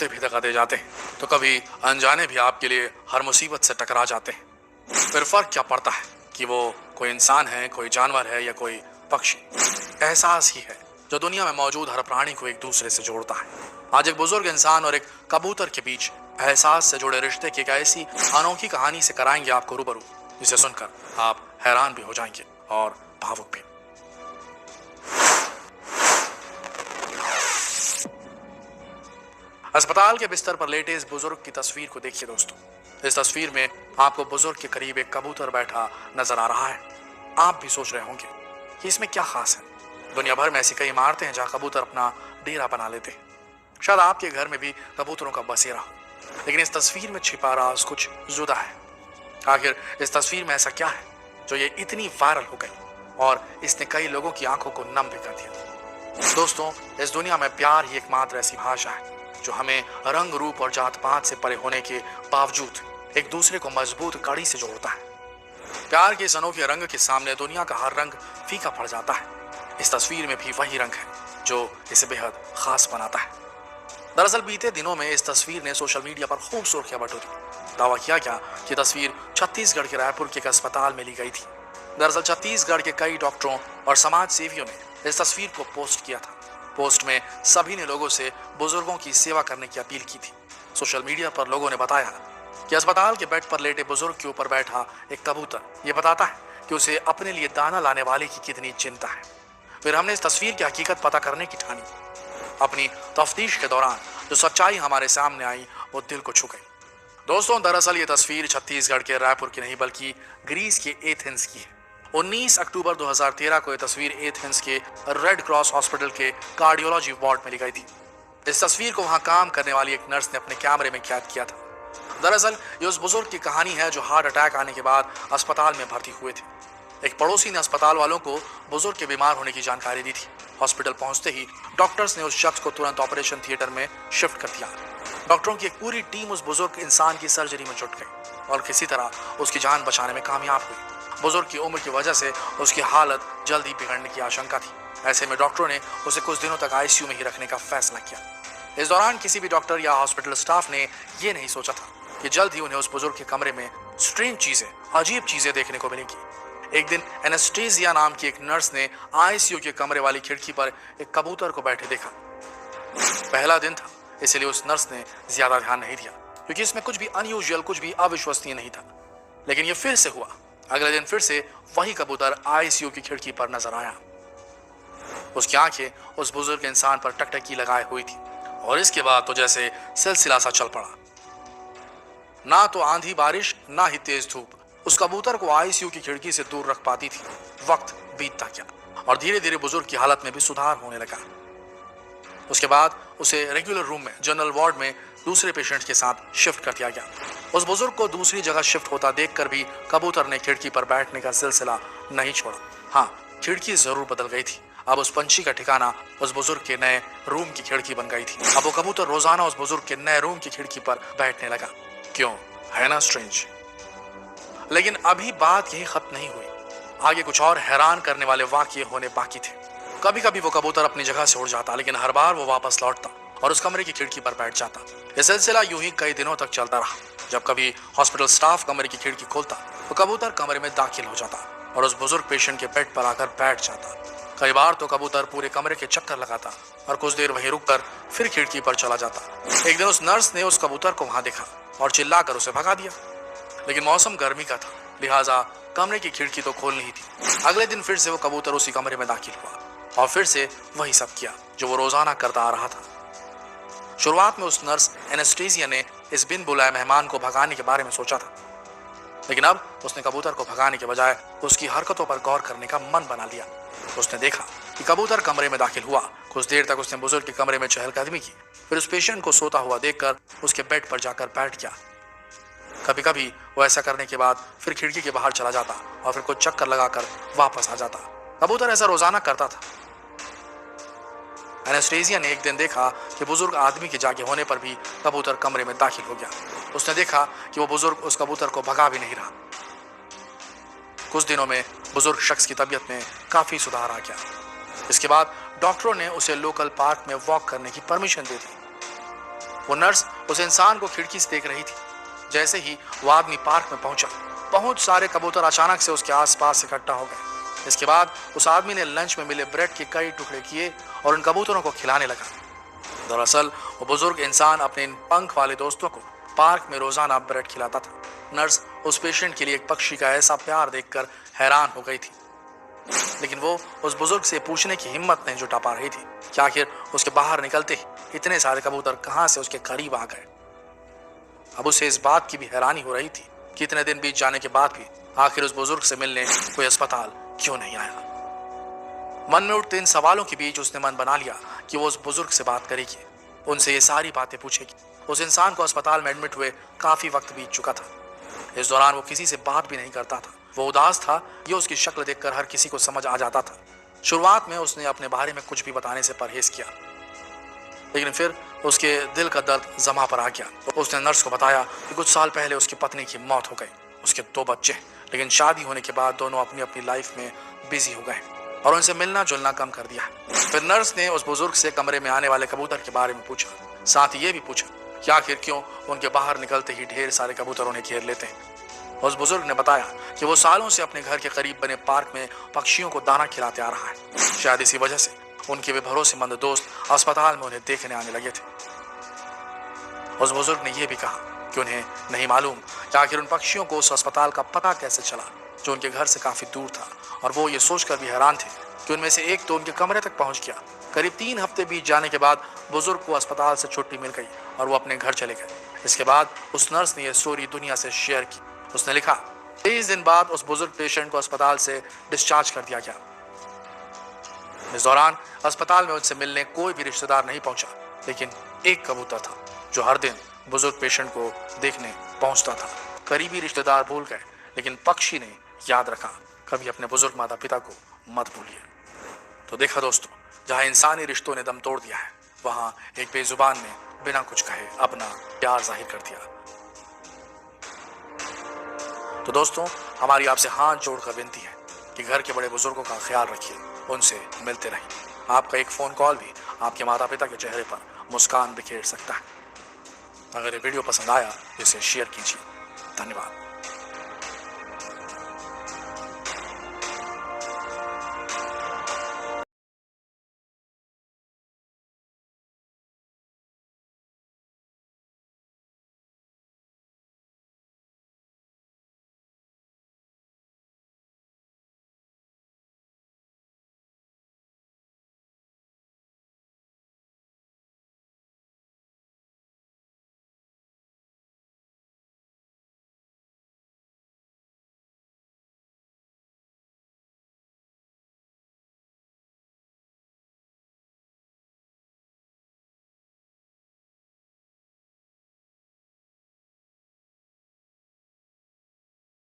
रिश्ते भी दगा दे जाते हैं, तो कभी अनजाने भी आपके लिए हर मुसीबत से टकरा जाते हैं। फिर फर्क क्या पड़ता है कि वो कोई इंसान है, कोई जानवर है या कोई पक्षी। एहसास ही है जो दुनिया में मौजूद हर प्राणी को एक दूसरे से जोड़ता है। आज एक बुजुर्ग इंसान और एक कबूतर के बीच एहसास से जुड़े रिश्ते की एक ऐसी अनोखी कहानी से कराएंगे आपको रूबरू, जिसे सुनकर आप हैरान भी हो जाएंगे और भावुक भी। अस्पताल के बिस्तर पर लेटे इस बुजुर्ग की तस्वीर को देखिए दोस्तों। इस तस्वीर में आपको बुजुर्ग के करीब एक कबूतर बैठा नजर आ रहा है। आप भी सोच रहे होंगे कि इसमें क्या खास है। दुनिया भर में ऐसी कई इमारतें हैं जहां कबूतर अपना डेरा बना लेते हैं। शायद आपके घर में भी कबूतरों का बसेरा हो, लेकिन इस तस्वीर में छिपा राज कुछ जुदा है। आखिर इस तस्वीर में ऐसा क्या है जो ये इतनी वायरल हो गई और इसने कई लोगों की आंखों को नम भी कर दिया। दोस्तों, इस दुनिया में प्यार ही एकमात्र ऐसी भाषा है जो हमें रंग रूप और जात पात से परे होने के बावजूद एक दूसरे को मजबूत कड़ी से जोड़ता है। प्यार के इस अनोखे रंग के सामने दुनिया का हर रंग फीका पड़ जाता है। इस तस्वीर में भी वही रंग है जो इसे बेहद खास बनाता है। दरअसल बीते दिनों में इस तस्वीर ने सोशल मीडिया पर खूब सुर्खियां बटोरी। दावा किया गया कि तस्वीर छत्तीसगढ़ के रायपुर के एक अस्पताल में ली गई थी। दरअसल छत्तीसगढ़ के कई डॉक्टरों और समाज सेवियों ने इस तस्वीर को पोस्ट किया था। पोस्ट में सभी ने लोगों से बुजुर्गों की सेवा करने की अपील की थी। सोशल मीडिया पर लोगों ने बताया कि अस्पताल के बेड पर लेटे बुजुर्ग के ऊपर बैठा एक कबूतर ये बताता है कि उसे अपने लिए दाना लाने वाले की कितनी चिंता है। फिर हमने इस तस्वीर की हकीकत पता करने की ठानी। अपनी तफ्तीश के दौरान जो सच्चाई हमारे सामने आई वो दिल को छू गई। दोस्तों, दरअसल ये तस्वीर छत्तीसगढ़ के रायपुर की नहीं बल्कि ग्रीस के एथेंस की है। 19 अक्टूबर 2013 को यह तस्वीर एथेंस के रेड क्रॉस हॉस्पिटल के कार्डियोलॉजी वार्ड में ली गई थी। इस तस्वीर को वहां काम करने वाली एक नर्स ने अपने कैमरे में कैद किया था। दरअसल ये उस बुजुर्ग की कहानी है जो हार्ट अटैक आने के बाद अस्पताल में भर्ती हुए थे। एक पड़ोसी ने अस्पताल वालों को बुजुर्ग के बीमार होने की जानकारी दी थी। हॉस्पिटल पहुंचते ही डॉक्टर्स ने उस शख्स को तुरंत ऑपरेशन थिएटर में शिफ्ट कर दिया। डॉक्टरों की एक पूरी टीम उस बुजुर्ग इंसान की सर्जरी में जुट गई और किसी तरह उसकी जान बचाने में कामयाब हुई। बुजुर्ग की उम्र की वजह से उसकी हालत जल्दी बिगड़ने की आशंका थी। ऐसे में डॉक्टरों ने उसे कुछ दिनों तक आईसीयू में ही रखने का फैसला किया। इस दौरान किसी भी डॉक्टर या हॉस्पिटल स्टाफ ने यह नहीं सोचा था कि जल्द ही उन्हें उस बुजुर्ग के कमरे में स्ट्रेंज चीजें, अजीब चीजें देखने को मिलेंगी। एक दिन एनेस्थीसिया नाम की एक नर्स ने आईसीयू के कमरे वाली खिड़की पर एक कबूतर को बैठे देखा। पहला दिन था, इसलिए उस नर्स ने ज्यादा ध्यान नहीं दिया क्योंकि इसमें कुछ भी अनयूजुअल, कुछ भी अविश्वसनीय नहीं था। लेकिन यह फिर से हुआ। अगले दिन फिर से वही कबूतर आईसीयू की खिड़की पर नजर आया। उसकी आंखें उस बुजुर्ग इंसान पर टकटकी लगाए हुई थी और इसके बाद तो जैसे सिलसिला सा चल पड़ा। ना तो आंधी बारिश, ना ही तेज धूप उस कबूतर को आईसीयू की खिड़की से दूर रख पाती थी। वक्त बीतता गया और धीरे धीरे बुजुर्ग की हालत में भी सुधार होने लगा। उसके बाद उसे रेगुलर रूम में, जनरल वार्ड में दूसरे पेशेंट के साथ शिफ्ट कर दिया गया। उस बुजुर्ग को दूसरी जगह शिफ्ट होता देखकर भी कबूतर ने खिड़की पर बैठने का सिलसिला नहीं छोड़ा। हाँ, खिड़की जरूर बदल गई थी। अब उस पंछी का ठिकाना उस बुजुर्ग के नए रूम की खिड़की बन गई थी। अब वो कबूतर रोजाना उस बुजुर्ग के नए रूम की खिड़की पर बैठने लगा। क्यों, है ना स्ट्रेंज। लेकिन अभी बात यही खत्म नहीं हुई। आगे कुछ और हैरान करने वाले वाकये होने बाकी थे। कभी कभी वो कबूतर अपनी जगह से उड़ जाता, लेकिन हर बार वो वापस लौटता और उस कमरे की खिड़की पर बैठ जाता। यह सिलसिला यूं ही कई दिनों तक चलता रहा। जब कभी हॉस्पिटल स्टाफ कमरे की खिड़की खोलता तो कबूतर कमरे में दाखिल हो जाता और उस बुजुर्ग पेशेंट के बेड पर आकर बैठ जाता। कई बार तो कबूतर पूरे कमरे के चक्कर लगाता और कुछ देर वहीं रुककर फिर खिड़की पर चला जाता। एक दिन उस नर्स ने उस कबूतर को वहां देखा और चिल्लाकर उसे भगा दिया। लेकिन मौसम गर्मी का था, लिहाजा कमरे की खिड़की तो खोलनी ही थी। अगले दिन फिर से वो कबूतर उसी कमरे में दाखिल हुआ और फिर से वही सब किया जो वो रोजाना करता आ रहा था। शुरुआत में उस नर्स एनेस्थीसिया ने इस बिन बुलाए मेहमान को भगाने के बारे में सोचा था, लेकिन अब उसने कबूतर को भगाने के बजाय उसकी हरकतों पर गौर करने का मन बना लिया। उसने देखा कि कबूतर कमरे में दाखिल हुआ। कुछ देर तक उसने बुजुर्ग के कमरे में चहलकदमी की, फिर उस पेशेंट को सोता हुआ देखकर उसके बेड पर जाकर बैठ गया। कभी कभी वो ऐसा करने के बाद फिर खिड़की के बाहर चला जाता और फिर कुछ चक्कर लगाकर वापस आ जाता। कबूतर ऐसा रोजाना करता था। एनेस्थीसिया ने एक दिन देखा कि बुजुर्ग आदमी के जागे होने पर भी कबूतर कमरे में दाखिल हो गया। उसने देखा कि वो बुजुर्ग उस कबूतर को भगा भी नहीं रहा। कुछ दिनों में बुजुर्ग शख्स की तबीयत में काफी सुधार आ गया। इसके बाद डॉक्टरों ने उसे लोकल पार्क में वॉक करने की परमिशन दे दी। वो नर्स उस इंसान को खिड़की से देख रही थी। जैसे ही वो आदमी पार्क में पहुंचा, बहुत सारे कबूतर अचानक से उसके आसपास इकट्ठा हो गए। इसके बाद उस आदमी ने लंच में मिले ब्रेड के कई टुकड़े किए और उन कबूतरों को खिलाने लगा। दरअसल वो बुजुर्ग इंसान अपने इन पंख वाले दोस्तों को पार्क में रोजाना ब्रेड खिलाता था। नर्स उस पेशेंट के लिए एक पक्षी का ऐसा प्यार देखकर हैरान हो गई थी, लेकिन वो उस बुजुर्ग से पूछने की हिम्मत नहीं जुटा पा रही थी कि आखिर उसके बाहर निकलते ही इतने सारे कबूतर कहां से उसके करीब आ गए। अब उसे इस बात की भी हैरानी हो रही थी कि इतने दिन बीत जाने के बाद भी आखिर उस बुजुर्ग से मिलने कोई अस्पताल क्यों नहीं आया। मन में उठते इन सवालों के बीच उसने मन बना लिया कि वो उस बुजुर्ग से बात करेगी, उनसे ये सारी बातें पूछेगी। उस इंसान को अस्पताल में एडमिट हुए काफी वक्त बीत चुका था। इस दौरान वो किसी से बात भी नहीं करता था। वो उदास था, ये उसकी शक्ल देखकर हर किसी को समझ आ जाता था। शुरुआत में उसने अपने बारे में कुछ भी बताने से परहेज किया, लेकिन फिर उसके दिल का दर्द जमा पर आ गया। उसने नर्स को बताया कि कुछ साल पहले उसकी पत्नी की मौत हो गई। उसके 2 बच्चे हैं, लेकिन शादी होने के बाद दोनों अपनी अपनी लाइफ में बिजी हो गए और उनसे मिलना जुलना कम कर दिया। फिर नर्स ने उस बुजुर्ग से कमरे में आने वाले कबूतर के बारे में पूछा, साथ ही ये भी पूछा कि आखिर क्यों उनके बाहर निकलते ही ढेर सारे कबूतर उन्हें घेर लेते हैं। उस बुजुर्ग ने बताया कि वो सालों से अपने घर के करीब बने पार्क में पक्षियों को दाना खिलाते आ रहा है। शायद इसी वजह से उनके वे भरोसेमंद दोस्त अस्पताल में उन्हें देखने आने लगे थे। उस बुजुर्ग ने यह भी कहा कि उन्हें नहीं मालूम कि आखिर उन पक्षियों को उस अस्पताल का पता कैसे चला जो उनके घर से काफी दूर था, और वो ये सोचकर भी हैरान थे कि उनमें से एक तो उनके कमरे तक पहुंच गया। करीब 3 हफ्ते बीत जाने के बाद बुजुर्ग को अस्पताल से छुट्टी मिल गई और वो अपने घर चले गए। इसके बाद उस नर्स ने यह स्टोरी दुनिया से शेयर की। उसने लिखा, 23 दिन बाद उस बुजुर्ग पेशेंट को अस्पताल से डिस्चार्ज कर दिया गया। इस दौरान अस्पताल में उनसे मिलने कोई भी रिश्तेदार नहीं पहुंचा, लेकिन एक कबूतर था जो हर दिन बुजुर्ग पेशेंट को देखने पहुंचता था। करीबी रिश्तेदार भूल गए, लेकिन पक्षी ने याद रखा, कभी अपने बुजुर्ग माता पिता को मत भूलिए। तो देखा दोस्तों, जहां इंसानी रिश्तों ने दम तोड़ दिया है, वहां एक बेजुबान ने बिना कुछ कहे अपना प्यार जाहिर कर दिया। तो दोस्तों, हमारी आपसे हाथ जोड़कर विनती है कि घर के बड़े बुजुर्गों का ख्याल रखिए, उनसे मिलते रहिए। आपका एक फोन कॉल भी आपके माता पिता के चेहरे पर मुस्कान बिखेर सकता है। अगर ये वीडियो पसंद आया तो इसे शेयर कीजिए। धन्यवाद।